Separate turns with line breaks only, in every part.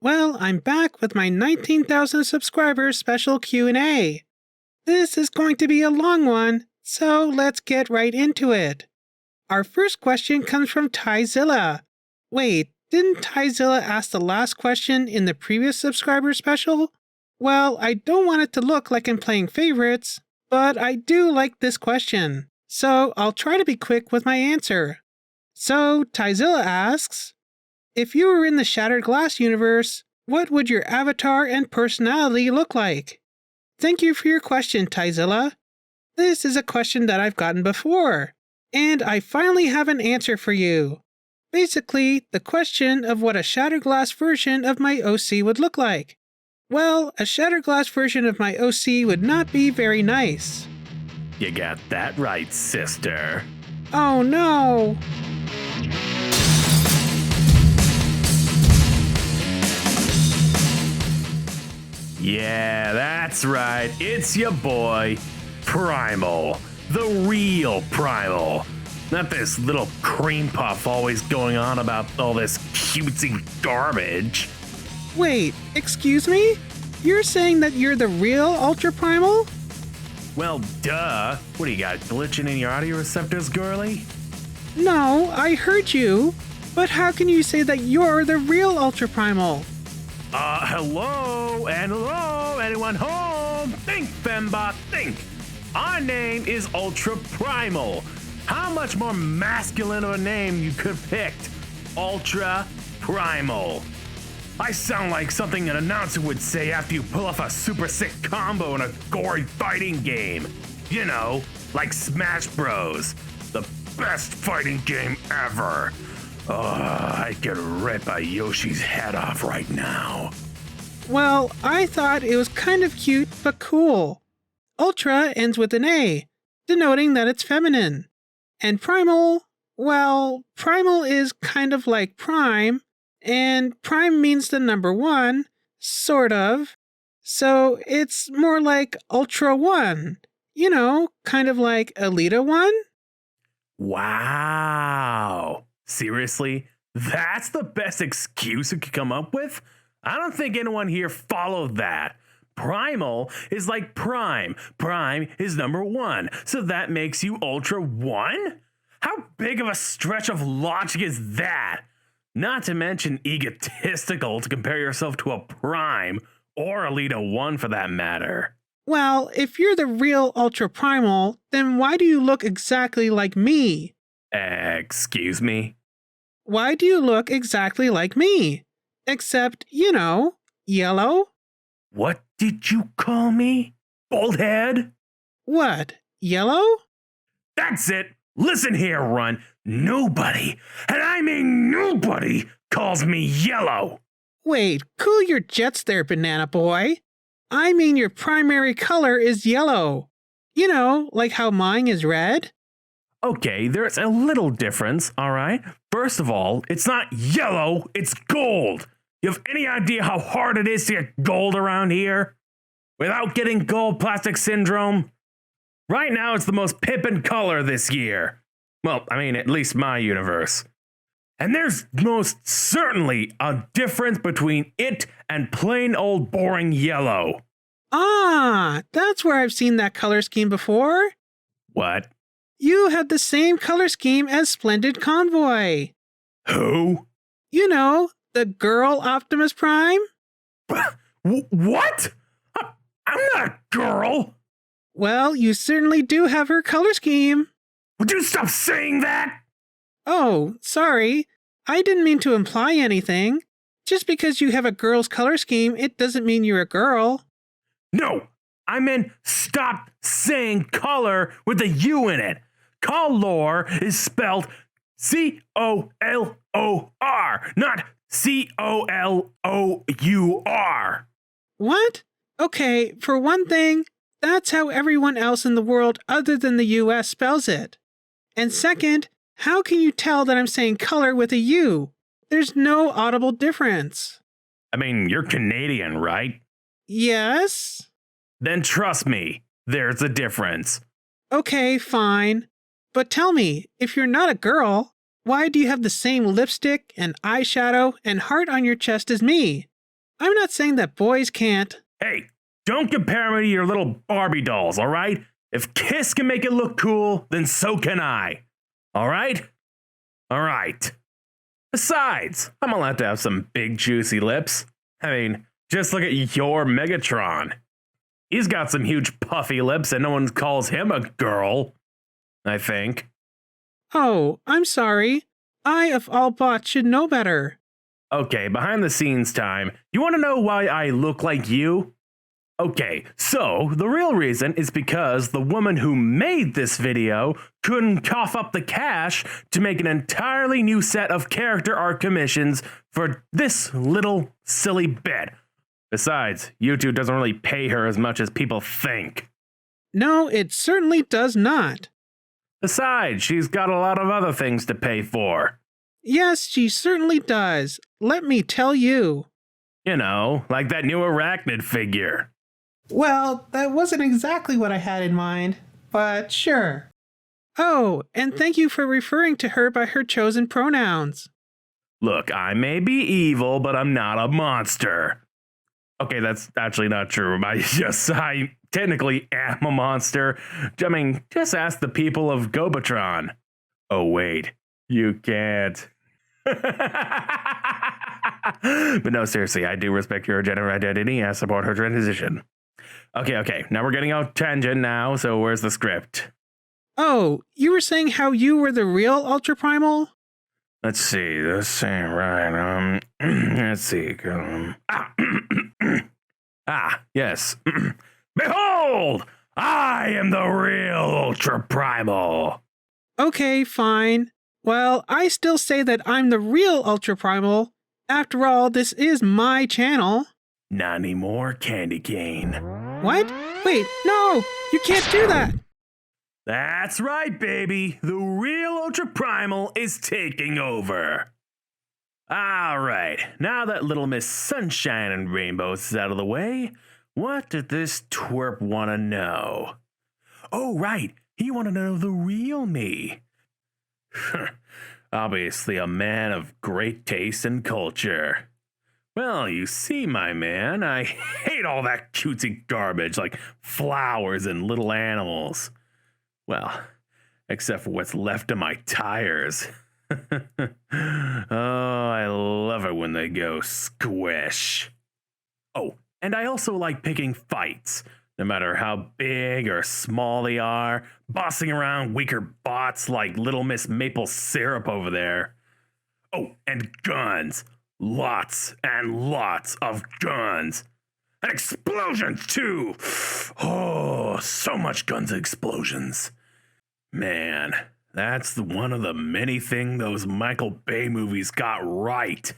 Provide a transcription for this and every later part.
Well, I'm back with my 19,000 subscribers special Q&A. This is going to be a long one, so let's get right into it. Our first question comes from Tyzilla. Wait, didn't Tyzilla ask the last question in the previous subscriber special? Well, I don't want it to look like I'm playing favorites, but I do like this question, so I'll try to be quick with my answer. So, Tyzilla asks, if you were in the Shattered Glass universe, what would your avatar and personality look like? Thank you for your question, Tyzilla. This is a question that I've gotten before, and I finally have an answer for you. Basically, the question of what a Shattered Glass version of my OC would look like. Well, a Shattered Glass version of my OC would not be very nice.
You got that right, sister.
Oh no!
Yeah, that's right. It's your boy, Primal. The real Primal. Not this little cream puff always going on about all this cutesy garbage.
Wait, excuse me? You're saying that you're the real Ultra Primal?
Well, duh. What do you got, glitching in your audio receptors, girly?
No, I heard you. But how can you say that you're the real Ultra Primal?
Hello, and hello, anyone home? Think, Fembot, think. Our name is Ultra Primal. How much more masculine of a name you could have picked? Ultra Primal. I sound like something an announcer would say after you pull off a super sick combo in a gory fighting game. You know, like Smash Bros. The best fighting game ever. I could rip a Yoshi's head off right now.
Well, I thought it was kind of cute but cool. Ultra ends with an A, denoting that it's feminine. And Primal, well, Primal is kind of like Prime, and Prime means the number 1, sort of. So it's more like Ultra 1. You know, kind of like Elita 1.
Wow. Seriously? That's the best excuse you could come up with? I don't think anyone here followed that. Primal is like Prime. Prime is number 1. So that makes you Ultra 1? How big of a stretch of logic is that? Not to mention egotistical to compare yourself to a Prime or Elita 1 for that matter.
Well, if you're the real Ultra Primal, then why do you look exactly like me?
Excuse me?
Why do you look exactly like me? Except, you know, yellow?
What did you call me? Bald head?
What, yellow?
That's it. Listen here, Run. Nobody, and I mean nobody, calls me yellow.
Wait, cool your jets there, Banana Boy. I mean your primary color is yellow. You know, like how mine is red?
Okay, there's a little difference, all right? First of all, it's not yellow, it's gold. You have any idea how hard it is to get gold around here? Without getting gold plastic syndrome? Right now, it's the most pippin' color this year. Well, I mean, at least my universe. And there's most certainly a difference between it and plain old boring yellow.
Ah, that's where I've seen that color scheme before.
What?
You have the same color scheme as Splendid Convoy.
Who?
You know, the girl Optimus Prime.
What? I'm not a girl.
Well, you certainly do have her color scheme.
Would you stop saying that?
Oh, sorry. I didn't mean to imply anything. Just because you have a girl's color scheme, it doesn't mean you're a girl.
No, I meant stop saying color with a U in it. Color is spelled C-O-L-O-R, not C-O-L-O-U-R.
What? Okay, for one thing, that's how everyone else in the world other than the US spells it. And second, how can you tell that I'm saying color with a U? There's no audible difference.
I mean, you're Canadian, right?
Yes?
Then trust me, there's a difference.
Okay, fine. But tell me, if you're not a girl, why do you have the same lipstick and eyeshadow and heart on your chest as me? I'm not saying that boys can't.
Hey, don't compare me to your little Barbie dolls, all right? If Kiss can make it look cool, then so can I. All right? All right. Besides, I'm allowed to have some big juicy lips. I mean, just look at your Megatron. He's got some huge puffy lips and no one calls him a girl, I think.
Oh, I'm sorry. I, of all bots, should know better.
Okay, behind the scenes time. You want to know why I look like you? Okay, so the real reason is because the woman who made this video couldn't cough up the cash to make an entirely new set of character art commissions for this little silly bit. Besides, YouTube doesn't really pay her as much as people think.
No, it certainly does not.
Besides, she's got a lot of other things to pay for.
Yes, she certainly does. Let me tell you.
You know, like that new arachnid figure.
Well, that wasn't exactly what I had in mind, but sure. Oh, and thank you for referring to her by her chosen pronouns.
Look, I may be evil, but I'm not a monster. Okay, that's actually not true. I technically am a monster. I mean, just ask the people of Gobatron. Oh, wait, you can't. But no, seriously, I do respect your gender identity and support her transition. Okay, now we're getting out tangent now, so where's the script?
Oh, you were saying how you were the real Ultra Primal?
Let's see, this ain't right. Let's see. Yes. Behold, I am the real Ultra Primal.
Okay, fine. Well, I still say that I'm the real Ultra Primal. After all, this is my channel.
Not anymore, Candy Cane.
What? Wait, no! You can't do that!
That's right, baby. The real Ultra Primal is taking over. All right, now that Little Miss Sunshine and Rainbows is out of the way, what did this twerp want to know? Oh, right, he wanted to know the real me. Obviously a man of great taste and culture. Well, you see, my man, I hate all that cutesy garbage like flowers and little animals. Well, except for what's left of my tires. Oh, I love it when they go squish. Oh, and I also like picking fights, no matter how big or small they are, bossing around weaker bots like Little Miss Maple Syrup over there. Oh, and guns. Lots and lots of guns. And explosions, too. Oh, so much guns and explosions. Man, that's one of the many things those Michael Bay movies got right.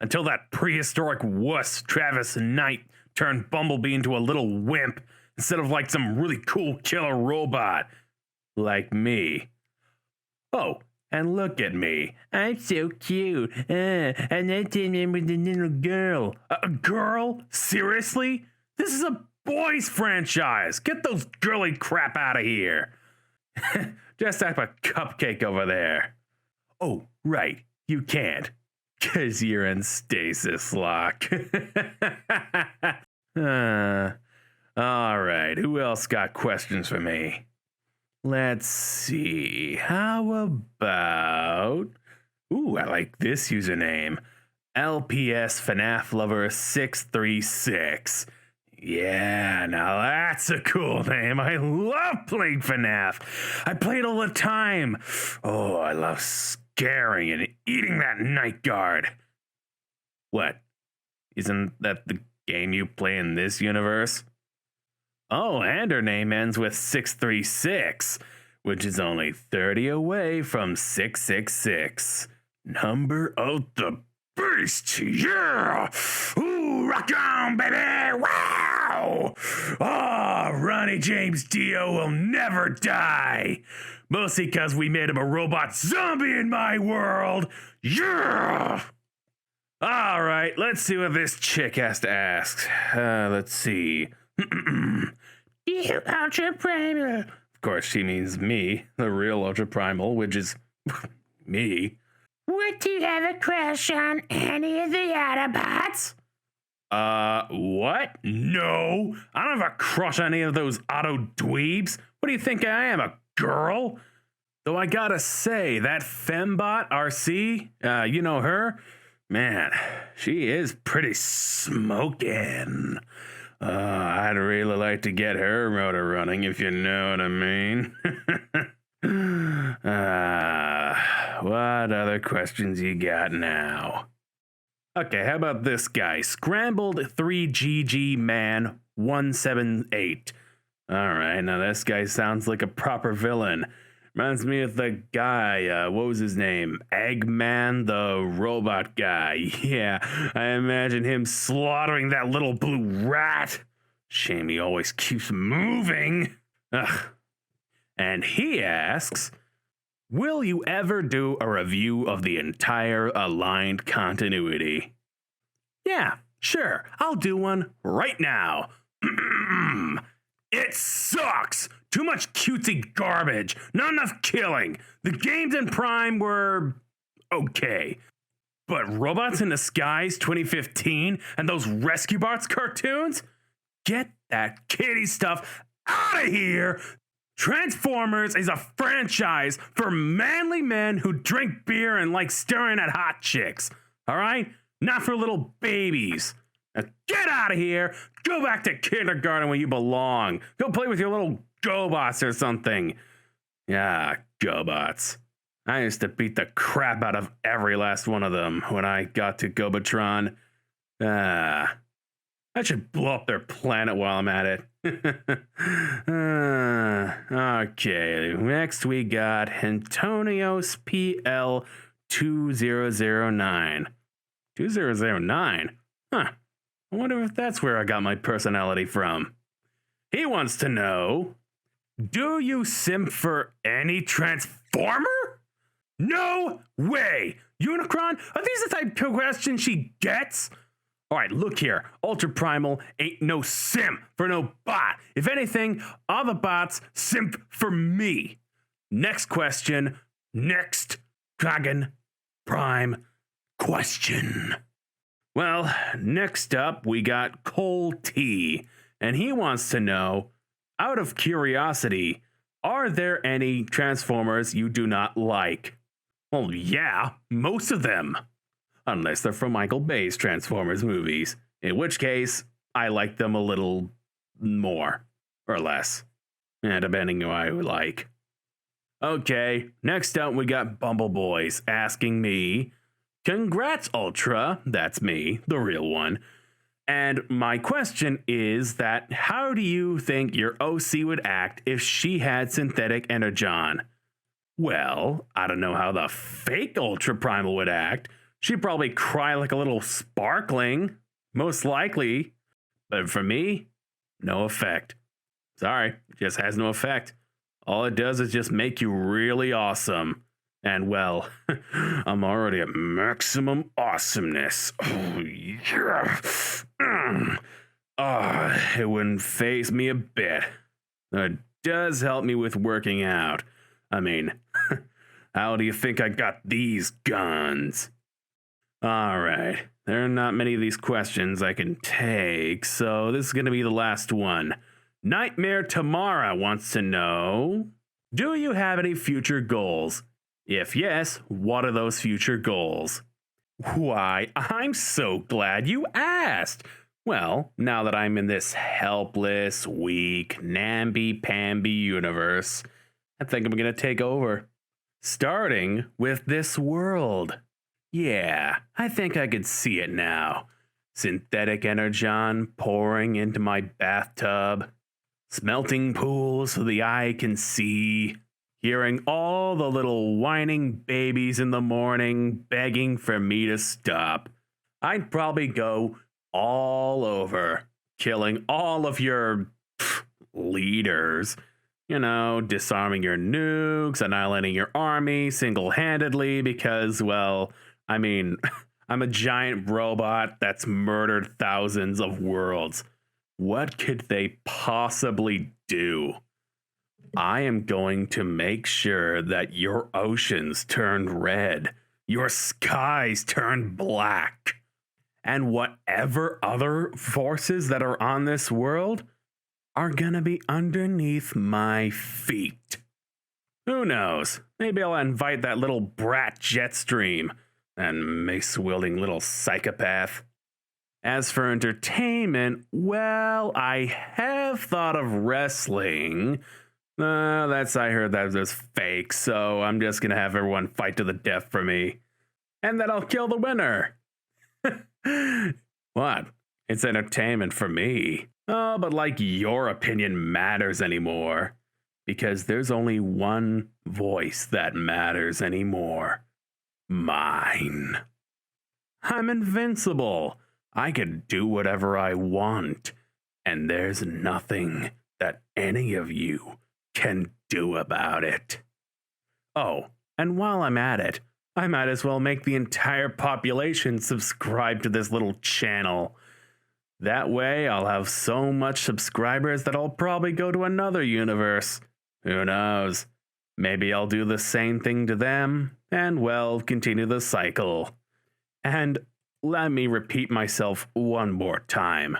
Until that prehistoric wuss Travis Knight turned Bumblebee into a little wimp instead of like some really cool killer robot. Like me. Oh, and look at me. I'm so cute. And I came in with a little girl. A girl? Seriously? This is a boys franchise. Get those girly crap out of here. Just type a cupcake over there. Oh, right. You can't. Because you're in stasis lock. All right. Who else got questions for me? Let's see. How about... Ooh, I like this username. LPS FNAF Lover 636. Yeah, now that's a cool name. I love playing FNAF. I play it all the time. Oh, I love scaring and eating that night guard. What? Isn't that the game you play in this universe? Oh, and her name ends with 636, which is only 30 away from 666. Number of the beast, yeah! Ooh, rock on, baby! Wow! Oh, Ronnie James Dio will never die! Mostly because we made him a robot zombie in my world! Yeah! All right, let's see what this chick has to ask. Let's see. You Ultra Primal. Of course, she means me, the real Ultra Primal, which is me. Would you have a crush on any of the Autobots? What? No, I don't have a crush on any of those auto dweebs. What do you think I am, a girl? Though I gotta say, that fembot RC, you know her? Man, she is pretty smokin'. I'd really like to get her motor running, if you know what I mean. What other questions you got now? Okay, how about this guy? Scrambled 3GG Man 178. Alright, now this guy sounds like a proper villain. Reminds me of the guy, what was his name? Eggman, the robot guy. Yeah, I imagine him slaughtering that little blue rat. Shame he always keeps moving. Ugh. And he asks, will you ever do a review of the entire aligned continuity? Yeah, sure, I'll do one right now. It sucks! Too much cutesy garbage, not enough killing. The games in Prime were okay. But Robots in Disguise 2015 and those Rescue Bots cartoons? Get that kiddie stuff out of here! Transformers is a franchise for manly men who drink beer and like staring at hot chicks. All right? Not for little babies. Now get out of here. Go back to kindergarten where you belong. Go play with your little GoBots or something. Yeah, GoBots. I used to beat the crap out of every last one of them when I got to Gobatron. I should blow up their planet while I'm at it. Okay, next we got Antonios PL 2009. 2009? Huh. I wonder if that's where I got my personality from. He wants to know, do you simp for any Transformer? No way! Unicron? Are these the type of questions she gets? Alright, look here. Ultra Primal ain't no simp for no bot. If anything, all the bots simp for me. Next question. Next Dragon Prime question. Well, next up we got Cole T, and he wants to know, out of curiosity, are there any Transformers you do not like? Well, yeah, most of them. Unless they're from Michael Bay's Transformers movies, in which case, I like them a little more, or less, depending on who I like. Okay, next up we got Bumbleboys asking me, congrats Ultra, that's me, the real one. And my question is that how do you think your OC would act if she had synthetic energon? Well, I don't know how the fake Ultra Primal would act. She'd probably cry like a little sparkling, most likely. But for me, no effect. Sorry, it just has no effect. All it does is just make you really awesome. And well, I'm already at maximum awesomeness. Oh, yeah. It wouldn't faze me a bit. It does help me with working out. I mean, how do you think I got these guns? Alright, there are not many of these questions I can take, so this is going to be the last one. Nightmare Tamara wants to know, do you have any future goals? If yes, what are those future goals? Why, I'm so glad you asked. Well, now that I'm in this helpless, weak, namby-pamby universe, I think I'm going to take over. Starting with this world. Yeah, I think I could see it now. Synthetic energon pouring into my bathtub. Smelting pools so the eye can see. Hearing all the little whining babies in the morning begging for me to stop. I'd probably go all over, killing all of your leaders. You know, disarming your nukes, annihilating your army single-handedly because, well, I mean, I'm a giant robot that's murdered thousands of worlds. What could they possibly do? I am going to make sure that your oceans turn red, your skies turn black, and whatever other forces that are on this world are gonna be underneath my feet. Who knows? Maybe I'll invite that little brat Jetstream, and mace-wielding little psychopath. As for entertainment, well, I have thought of wrestling. I heard that was fake, so I'm just gonna have everyone fight to the death for me. And then I'll kill the winner. What? It's entertainment for me. Oh, but like your opinion matters anymore. Because there's only one voice that matters anymore. Mine. I'm invincible. I can do whatever I want. And there's nothing that any of you can do about it. Oh, and while I'm at it, I might as well make the entire population subscribe to this little channel. That way, I'll have so much subscribers that I'll probably go to another universe. Who knows? Maybe I'll do the same thing to them, and well, continue the cycle. And let me repeat myself one more time.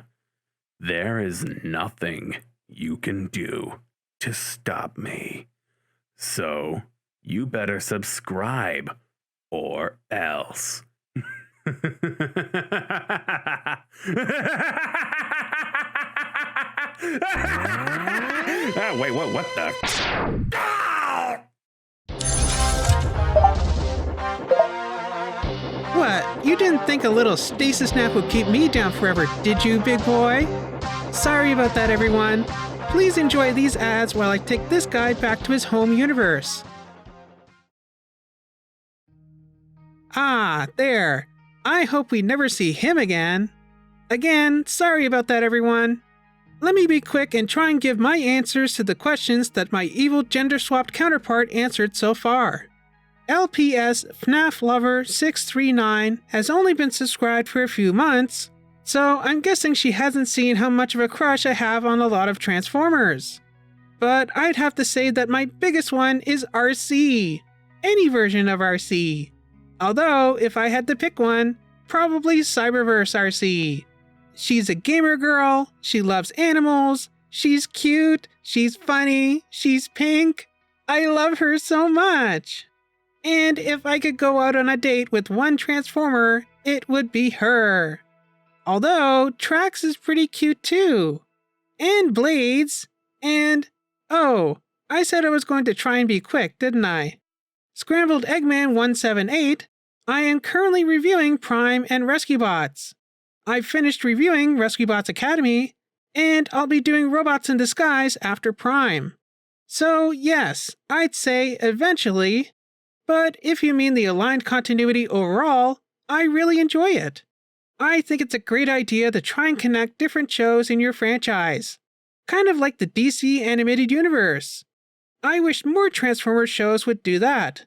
There is nothing you can do to stop me. So, you better subscribe, or else. Wait, what the?
What? You didn't think a little stasis nap would keep me down forever, did you, big boy? Sorry about that, everyone. Please enjoy these ads while I take this guy back to his home universe. Ah, there. I hope we never see him again. Again, sorry about that, everyone. Let me be quick and try and give my answers to the questions that my evil gender-swapped counterpart answered so far. LPS FNAF Lover 639 has only been subscribed for a few months, so I'm guessing she hasn't seen how much of a crush I have on a lot of Transformers. But I'd have to say that my biggest one is RC. Any version of RC. Although, if I had to pick one, probably Cyberverse RC. She's a gamer girl, she loves animals, she's cute, she's funny, she's pink. I love her so much. And if I could go out on a date with one Transformer, it would be her. Although, Trax is pretty cute too. And Blades. And, oh, I said I was going to try and be quick, didn't I? Scrambled Eggman 178, I am currently reviewing Prime and Rescue Bots. I've finished reviewing Rescue Bots Academy, and I'll be doing Robots in Disguise after Prime. So yes, I'd say eventually, but if you mean the aligned continuity overall, I really enjoy it. I think it's a great idea to try and connect different shows in your franchise, kind of like the DC animated universe. I wish more Transformers shows would do that,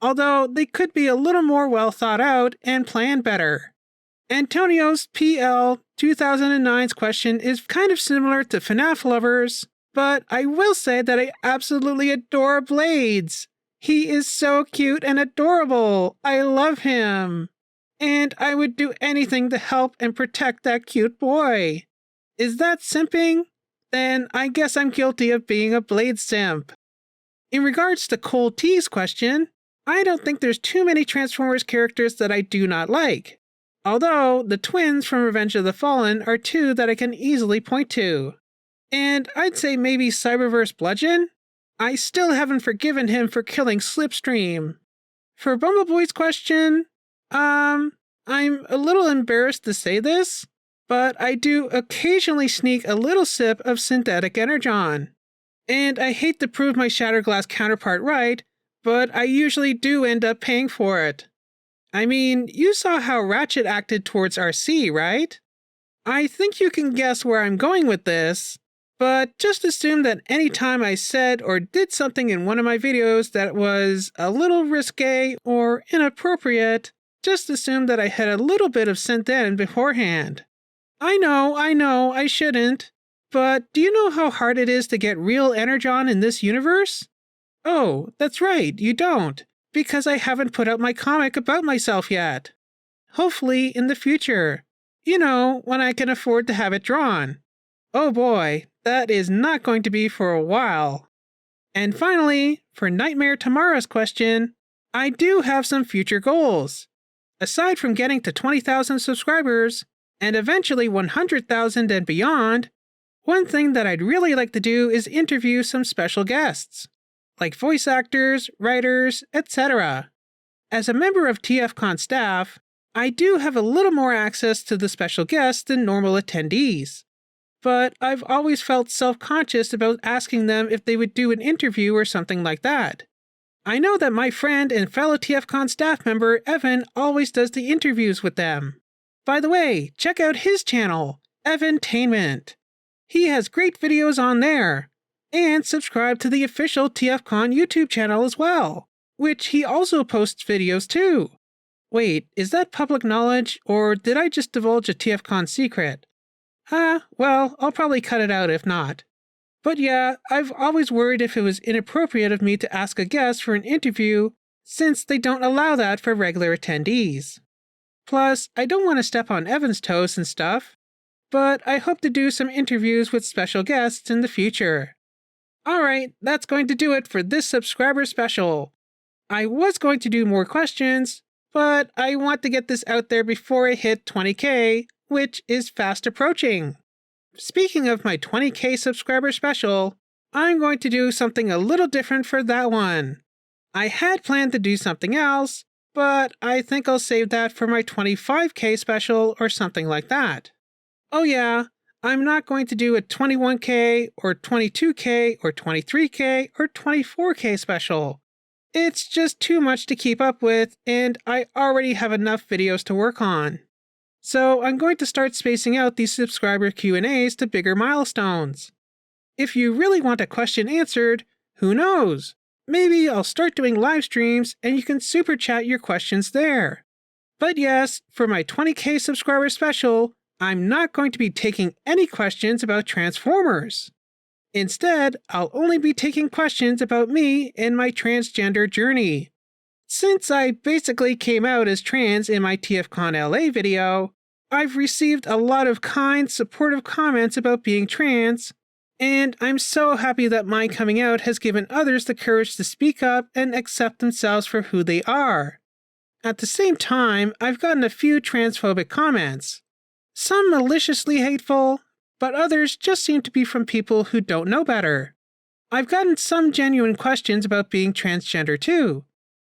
although they could be a little more well thought out and planned better. Antonio's PL 2009's question is kind of similar to FNAF Lovers, but I will say that I absolutely adore Blades. He is so cute and adorable. I love him. And I would do anything to help and protect that cute boy. Is that simping? Then I guess I'm guilty of being a Blade simp. In regards to Cole T's question, I don't think there's too many Transformers characters that I do not like. Although, the twins from Revenge of the Fallen are two that I can easily point to. And I'd say maybe Cyberverse Bludgeon? I still haven't forgiven him for killing Slipstream. For Bumblebee's question, I'm a little embarrassed to say this, but I do occasionally sneak a little sip of synthetic energon. And I hate to prove my Shatterglass counterpart right, but I usually do end up paying for it. I mean, you saw how Ratchet acted towards RC, right? I think you can guess where I'm going with this, but just assume that any time I said or did something in one of my videos that was a little risque or inappropriate, just assume that I had a little bit of synth beforehand. I know, I shouldn't, but do you know how hard it is to get real energon in this universe? Oh, that's right, you don't, because I haven't put out my comic about myself yet. Hopefully in the future. You know, when I can afford to have it drawn. Oh boy, that is not going to be for a while. And finally, for Nightmare Tomorrow's question, I do have some future goals. Aside from getting to 20,000 subscribers, and eventually 100,000 and beyond, one thing that I'd really like to do is interview some special guests, like voice actors, writers, etc. As a member of TFCon staff, I do have a little more access to the special guests than normal attendees, but I've always felt self-conscious about asking them if they would do an interview or something like that. I know that my friend and fellow TFCon staff member Evan always does the interviews with them. By the way, check out his channel, Evantainment. He has great videos on there. And subscribe to the official TFCon YouTube channel as well, which he also posts videos too. Wait, is that public knowledge, or did I just divulge a TFCon secret? Well, I'll probably cut it out if not. But yeah, I've always worried if it was inappropriate of me to ask a guest for an interview, since they don't allow that for regular attendees. Plus, I don't want to step on Evan's toes and stuff, but I hope to do some interviews with special guests in the future. Alright, that's going to do it for this subscriber special. I was going to do more questions, but I want to get this out there before I hit 20k, which is fast approaching. Speaking of my 20k subscriber special, I'm going to do something a little different for that one. I had planned to do something else, but I think I'll save that for my 25k special or something like that. Oh yeah, I'm not going to do a 21k or 22k or 23k or 24k special. It's just too much to keep up with, and I already have enough videos to work on. So I'm going to start spacing out these subscriber Q&As to bigger milestones. If you really want a question answered, who knows? Maybe I'll start doing live streams and you can super chat your questions there. But yes, for my 20k subscriber special, I'm not going to be taking any questions about Transformers. Instead, I'll only be taking questions about me and my transgender journey. Since I basically came out as trans in my TFCon LA video, I've received a lot of kind, supportive comments about being trans, and I'm so happy that my coming out has given others the courage to speak up and accept themselves for who they are. At the same time, I've gotten a few transphobic comments. Some maliciously hateful, but others just seem to be from people who don't know better. I've gotten some genuine questions about being transgender too,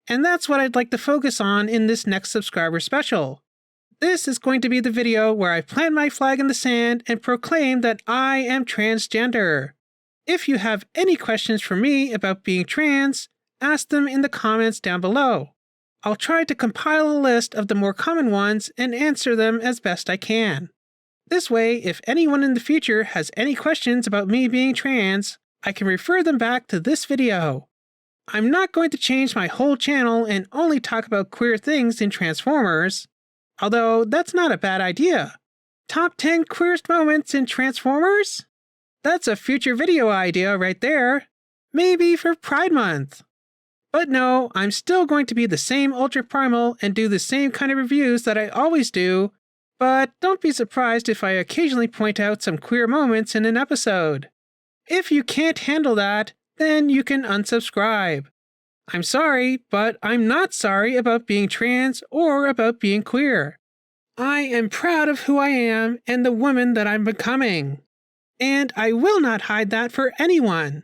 and that's what I'd like to focus on in this next subscriber special. This is going to be the video where I plant my flag in the sand and proclaim that I am transgender. If you have any questions for me about being trans, ask them in the comments down below. I'll try to compile a list of the more common ones and answer them as best I can. This way, if anyone in the future has any questions about me being trans, I can refer them back to this video. I'm not going to change my whole channel and only talk about queer things in Transformers, although that's not a bad idea. Top 10 queerest moments in Transformers? That's a future video idea right there. Maybe for Pride Month. But no, I'm still going to be the same Ultra Primal and do the same kind of reviews that I always do, but don't be surprised if I occasionally point out some queer moments in an episode. If you can't handle that, then you can unsubscribe. I'm sorry, but I'm not sorry about being trans or about being queer. I am proud of who I am and the woman that I'm becoming. And I will not hide that for anyone.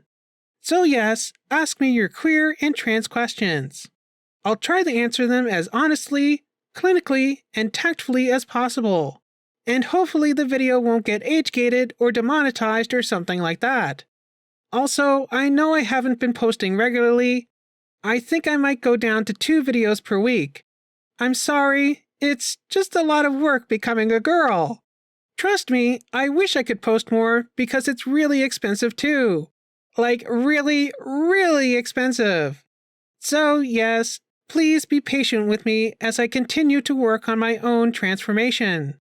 So yes, ask me your queer and trans questions. I'll try to answer them as honestly, clinically, and tactfully as possible. And hopefully the video won't get age-gated or demonetized or something like that. Also, I know I haven't been posting regularly. I think I might go down to 2 videos per week. I'm sorry, it's just a lot of work becoming a girl. Trust me, I wish I could post more because it's really expensive too. Like really, really expensive. So yes, please be patient with me as I continue to work on my own transformation.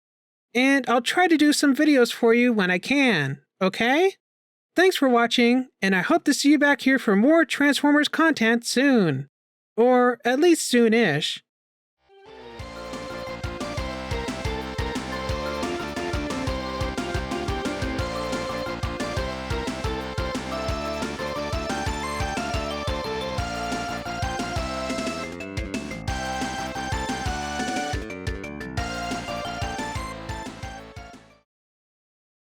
And I'll try to do some videos for you when I can, okay? Thanks for watching, and I hope to see you back here for more Transformers content soon. Or at least soon-ish.